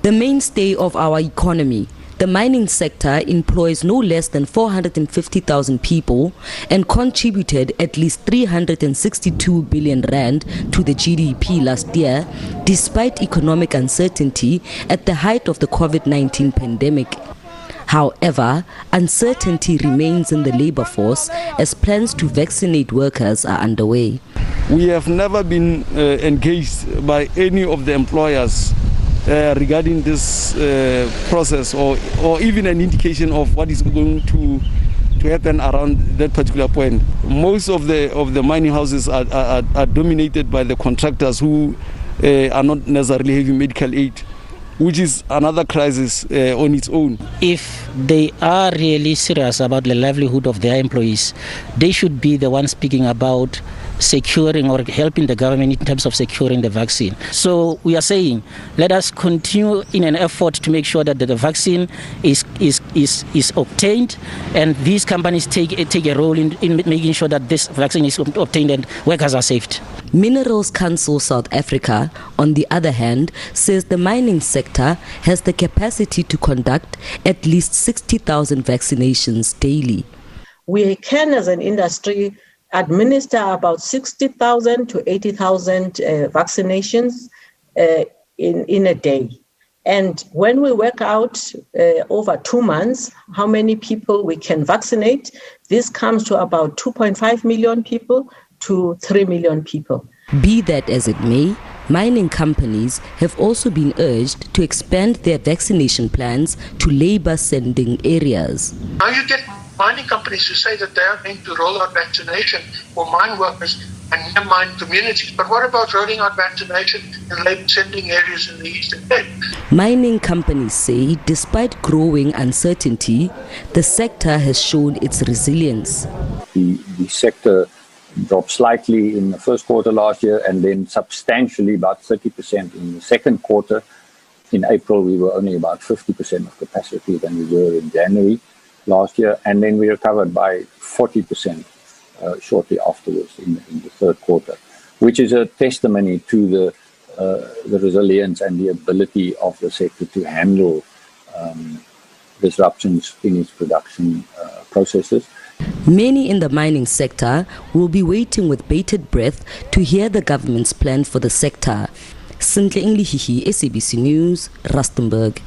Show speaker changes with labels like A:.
A: The mainstay of our economy, the mining sector employs no less than 450,000 people and contributed at least 362 billion rand to the GDP last year, despite economic uncertainty at the height of the COVID-19 pandemic. However, uncertainty remains in the labor force as plans to vaccinate workers are underway.
B: We have never been engaged by any of the employers regarding this process or even an indication of what is going to happen around that particular point. Most of the mining houses are dominated by the contractors who are not necessarily having medical aid, which is another crisis on its own.
C: If they are really serious about the livelihood of their employees, they should be the ones speaking about securing or helping the government in terms of securing the vaccine. So we are saying, let us continue in an effort to make sure that the vaccine is obtained, and these companies take a role in making sure that this vaccine is obtained and workers are saved.
A: Minerals Council South Africa, on the other hand, says the mining sector has the capacity to conduct at least 60,000 vaccinations daily.
D: We can, as an industry, administer about 60,000 to 80,000 vaccinations in a day. And when we work out over 2 months how many people we can vaccinate, this comes to about 2.5 million people to 3 million people.
A: Be that as it may, mining companies have also been urged to expand their vaccination plans to labor-sending areas.
E: Now you get mining companies who say that they are going to roll out vaccination for mine workers and near mine communities. But what about rolling out vaccination in labor-sending areas in the Eastern Cape?
A: Mining companies say despite growing uncertainty, the sector has shown its resilience.
F: The sector dropped slightly in the first quarter last year and then substantially, about 30% in the second quarter. In April, we were only about 50% of capacity than we were in January last year, and then we recovered by 40% shortly afterwards in the third quarter, which is a testimony to the resilience and the ability of the sector to handle disruptions in its production processes.
A: Many in the mining sector will be waiting with bated breath to hear the government's plan for the sector. Sintle Englihihi, SABC News, Rustenburg.